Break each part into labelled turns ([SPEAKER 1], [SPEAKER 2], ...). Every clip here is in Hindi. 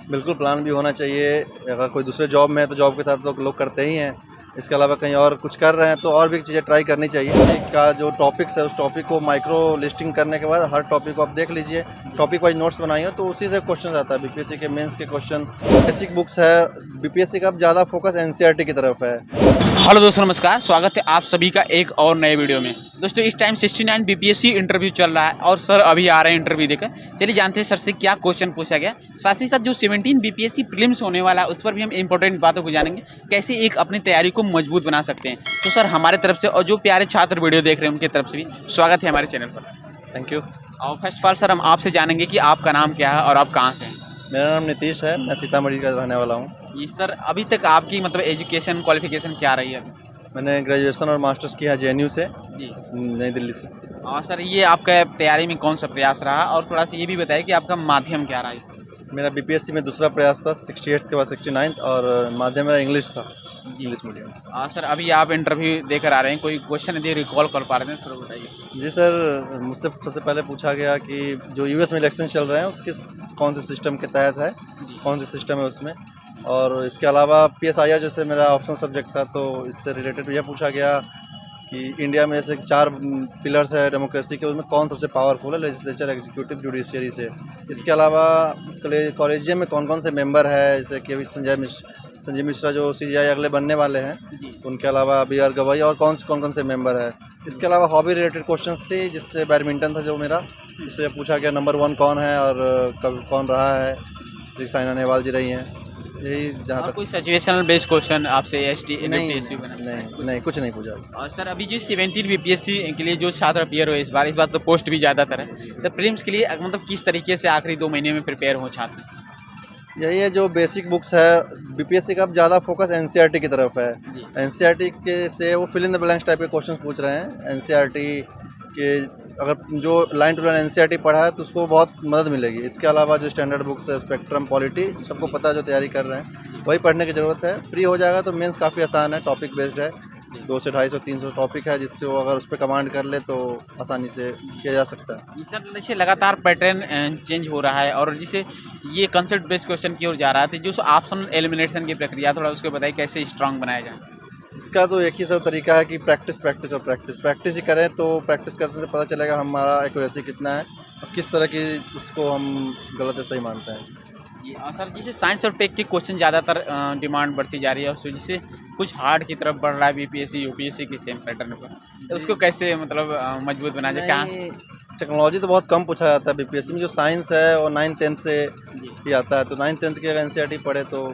[SPEAKER 1] बिल्कुल प्लान भी होना चाहिए। अगर कोई दूसरे जॉब में है तो जॉब के साथ तो लोग करते ही हैं। इसके अलावा कहीं और कुछ कर रहे हैं तो और भी चीज़ें ट्राई करनी चाहिए। का जो टॉपिक्स है उस टॉपिक को माइक्रो लिस्टिंग करने के बाद हर टॉपिक को आप देख लीजिए। टॉपिक वाइज नोट्स बनाइए हो तो उसी से क्वेश्चन आता है। बीपीएससी के मेंस के क्वेश्चन बेसिक बुक्स है। बीपीएससी का अब ज़्यादा फोकस एनसीईआरटी की तरफ है।
[SPEAKER 2] हेलो दोस्तों, नमस्कार। स्वागत है आप सभी का एक और नए वीडियो में। दोस्तों इस टाइम 69 बीपीएससी इंटरव्यू चल रहा है और सर अभी आ रहे हैं इंटरव्यू देकर। चलिए जानते हैं सर से क्या क्वेश्चन पूछा गया। साथ ही साथ जो 17 बीपीएससी प्रीलिम्स होने वाला है उस पर भी हम इंपॉर्टेंट बातों को जानेंगे, कैसे एक अपनी तैयारी को मजबूत बना सकते हैं। तो सर हमारे तरफ से और जो प्यारे छात्र वीडियो देख रहे हैं उनकी तरफ से भी स्वागत है हमारे चैनल पर।
[SPEAKER 1] Thank you.
[SPEAKER 2] और फर्स्ट ऑफ ऑल सर हम आपसे जानेंगे कि आपका नाम क्या है और आप कहाँ से हैं।
[SPEAKER 1] मेरा नाम नीतीश है, मैं सीतामढ़ी का रहने वाला हूँ।
[SPEAKER 2] ये सर अभी तक आपकी मतलब एजुकेशन क्वालिफिकेशन क्या रही है अभी?
[SPEAKER 1] मैंने ग्रेजुएशन और मास्टर्स किया है जेएनयू से,
[SPEAKER 2] जी।
[SPEAKER 1] नई दिल्ली से।
[SPEAKER 2] और सर ये आपका तैयारी में कौन सा प्रयास रहा और थोड़ा सा ये भी बताइए कि आपका माध्यम क्या रहा है।
[SPEAKER 1] मेरा बीपीएससी में दूसरा प्रयास था, 68 के बाद 69 और माध्यम मेरा इंग्लिश था, इंग्लिश मीडियम।
[SPEAKER 2] और सर अभी आप इंटरव्यू देकर आ रहे हैं, कोई क्वेश्चन यदि रिकॉल कर पा रहे हैं सर बताइए।
[SPEAKER 1] जी सर, मुझसे सबसे पहले पूछा गया कि जो यूएस में इलेक्शन चल रहे हैं वो कौन से सिस्टम के तहत है, कौन से सिस्टम है उसमें। और इसके अलावा पीएसआईआर जैसे मेरा ऑप्शनल सब्जेक्ट था तो इससे रिलेटेड यह पूछा गया कि इंडिया में जैसे 4 पिलर्स है डेमोक्रेसी के, उसमें कौन सबसे पावरफुल है, लेजिस्लेचर, एग्जीक्यूटिव, जुडिशियरी से। इसके अलावा कॉलेजियम में कौन कौन से मेंबर है, जैसे कि अभी संजय मिश्रा जो सीजीआई अगले बनने वाले हैं, उनके अलावा बी आर गवई और कौन कौन से मेंबर है। इसके अलावा हॉबी रिलेटेड क्वेश्चंस थी, जिससे बैडमिंटन था जो मेरा, उससे पूछा गया नंबर 1 कौन है और कब कौन रहा है, जैसे साइना नेहवाल जी रही हैं। यही जहाँ तक।
[SPEAKER 2] कोई सिचुएशनल बेस्ड क्वेश्चन आपसे
[SPEAKER 1] नहीं, कुछ नहीं पूछा।
[SPEAKER 2] और सर अभी जो 17 बीपीएससी के लिए जो छात्र अपियर हुए इस बार तो पोस्ट भी ज़्यादातर है, तो प्रीलिम्स के लिए मतलब किस तरीके से आखिरी 2 महीने में प्रिपेयर हो छात्र।
[SPEAKER 1] यही है जो बेसिक बुक्स है। बीपीएससी का अब ज़्यादा फोकस एनसीईआरटी की तरफ है। एनसीईआरटी के से वो fill in the blanks type के क्वेश्चन पूछ रहे हैं। एनसीईआरटी के अगर जो लाइन टू लाइन एनसीईआरटी पढ़ा है तो उसको बहुत मदद मिलेगी। इसके अलावा जो स्टैंडर्ड बुक्स है, स्पेक्ट्रम, पॉलिटी, सबको पता है जो तैयारी कर रहे हैं, वही पढ़ने की ज़रूरत है। फ्री हो जाएगा तो मेंस काफ़ी आसान है, टॉपिक बेस्ड है। 200 से 250-300 टॉपिक है, जिससे वो अगर उस पर कमांड कर ले तो आसानी से किया जा सकता है।
[SPEAKER 2] सर जैसे लगातार पैटर्न चेंज हो रहा है और जिसे ये कंसेप्ट बेस्ड क्वेश्चन की ओर जा रहा है, तो जो ऑप्शन एलिमिनेशन की प्रक्रिया थोड़ा उसको बताइए कैसे स्ट्रांग बनाया जाए।
[SPEAKER 1] इसका तो एक ही सब तरीका है कि प्रैक्टिस प्रैक्टिस और प्रैक्टिस ही करें तो प्रैक्टिस करने से पता चलेगा हमारा एक्यूरेसी कितना है और किस तरह की इसको हम गलत या सही मानते हैं।
[SPEAKER 2] सर जैसे साइंस और टेक के क्वेश्चन ज़्यादातर डिमांड बढ़ती जा रही है, और जिससे कुछ हार्ड की तरफ बढ़ रहा है बीपीएससी यूपीएससी के सेम पैटर्न पर, तो उसको कैसे मतलब मजबूत बनाया जाए। क्या
[SPEAKER 1] टेक्नोलॉजी तो बहुत कम पूछा जाता है बीपीएससी में। जो साइंस है वो 9th-10th से ही आता है, तो 9th-10th की अगर एनसीईआरटी पढ़े तो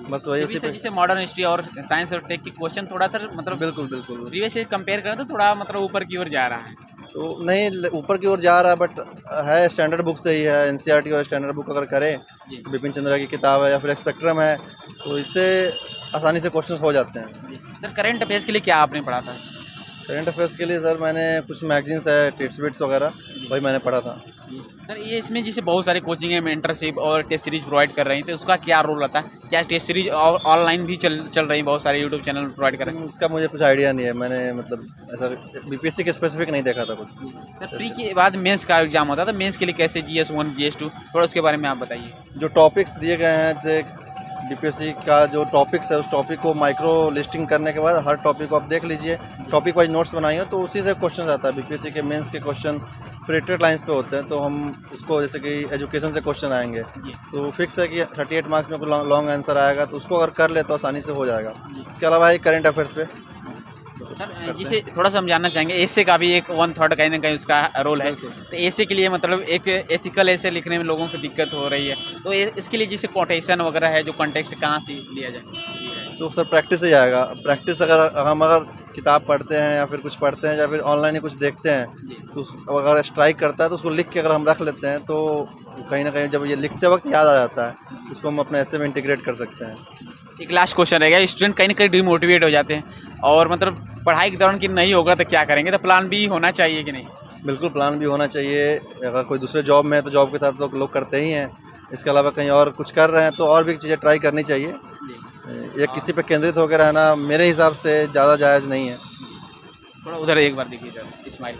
[SPEAKER 1] बस वही उसी पे।
[SPEAKER 2] जैसे मॉडर्न हिस्ट्री और साइंस और टेक के क्वेश्चन थोड़ा सा मतलब
[SPEAKER 1] बिल्कुल
[SPEAKER 2] प्रीवियस से कंपेयर करें तो थोड़ा मतलब ऊपर की ओर जा रहा है।
[SPEAKER 1] तो नहीं, ऊपर की ओर जा रहा है बट है स्टैंडर्ड बुक से ही है। एनसीईआरटी और स्टैंडर्ड बुक अगर करें तो बिपिन चंद्रा की किताब है या फिर स्पेक्ट्रम है, तो इससे आसानी से क्वेश्चंस हो जाते हैं।
[SPEAKER 2] सर करंट अफेयर्स के लिए क्या आपने पढ़ा था।
[SPEAKER 1] करंट अफेयर्स के लिए सर मैंने कुछ मैगजीन्स है, टिट्स बिट्स वगैरह, वही मैंने पढ़ा था।
[SPEAKER 2] सर ये इसमें जैसे बहुत सारी कोचिंग है, मेंटरशिप और टेस्ट सीरीज प्रोवाइड कर रही हैं, तो उसका क्या रोल रहता है। क्या टेस्ट सीरीज और ऑनलाइन भी चल रही है, बहुत सारे यूट्यूब चैनल प्रोवाइड कर रहे हैं।
[SPEAKER 1] उसका मुझे कुछ आइडिया नहीं है, मैंने मतलब ऐसा बीपीएससी के स्पेसिफिक नहीं देखा था कुछ।
[SPEAKER 2] सर प्री के बाद मेंस का एग्जाम होता है, तो मेंस के लिए कैसे GS1 GS2 थोड़ा उसके बारे में आप बताइए।
[SPEAKER 1] जो टॉपिक्स दिए गए हैं, जैसे बीपीएससी का जो टॉपिक्स है उस टॉपिक को माइक्रो लिस्टिंग करने के बाद हर टॉपिक को आप देख लीजिए। टॉपिक वाइज नोट्स बनाइए तो उसी से क्वेश्चन आता है। बीपीएससी के मेंस के क्वेश्चन प्रिडिक्टेड लाइंस पे होते हैं, तो हम उसको जैसे कि एजुकेशन से क्वेश्चन आएंगे तो फिक्स है कि 38 मार्क्स में लॉन्ग आंसर आएगा, तो उसको अगर कर ले तो आसानी से हो जाएगा। इसके अलावा एक करंट अफेयर्स पे
[SPEAKER 2] सर जिसे थोड़ा सा हम जानना चाहेंगे, ऐसे का भी एक 1/3 कहीं ना कहीं उसका रोल है। तो ऐसे के लिए मतलब एक एथिकल ऐसे लिखने में लोगों को दिक्कत हो रही है, तो इसके लिए जैसे कोटेशन वगैरह है, जो कॉन्टेक्स्ट कहाँ से लिया जाए।
[SPEAKER 1] तो सर प्रैक्टिस से जाएगा। प्रैक्टिस अगर किताब पढ़ते हैं या फिर कुछ पढ़ते हैं या फिर ऑनलाइन ही कुछ देखते हैं, तो अगर स्ट्राइक करता है तो उसको लिख के अगर हम रख लेते हैं तो कहीं ना कहीं जब ये लिखते वक्त याद आ जाता है, उसको हम अपने ऐसे में इंटीग्रेट कर सकते हैं।
[SPEAKER 2] एक लास्ट क्वेश्चन रहेगा, स्टूडेंट कहीं ना कहीं डिमोटिवेट हो जाते हैं और मतलब पढ़ाई के दौरान कि नहीं होगा तो क्या करेंगे, तो प्लान भी होना चाहिए कि नहीं।
[SPEAKER 1] बिल्कुल प्लान भी होना चाहिए। अगर कोई दूसरे जॉब में है तो जॉब के साथ तो लोग करते ही हैं। इसके अलावा कहीं और कुछ कर रहे हैं तो और भी चीज़ें ट्राई करनी चाहिए। ये किसी पे केंद्रित होकर रहना मेरे हिसाब से ज़्यादा जायज़ नहीं है।
[SPEAKER 2] थोड़ा उधर एक बार देखिए सर, स्माइल।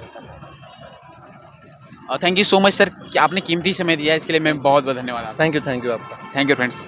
[SPEAKER 2] और thank you so much sir कि आपने कीमती समय दिया, इसके लिए मैं बहुत बहुत धन्यवाद आपका।
[SPEAKER 1] थैंक यू आपका।
[SPEAKER 2] Thank you friends.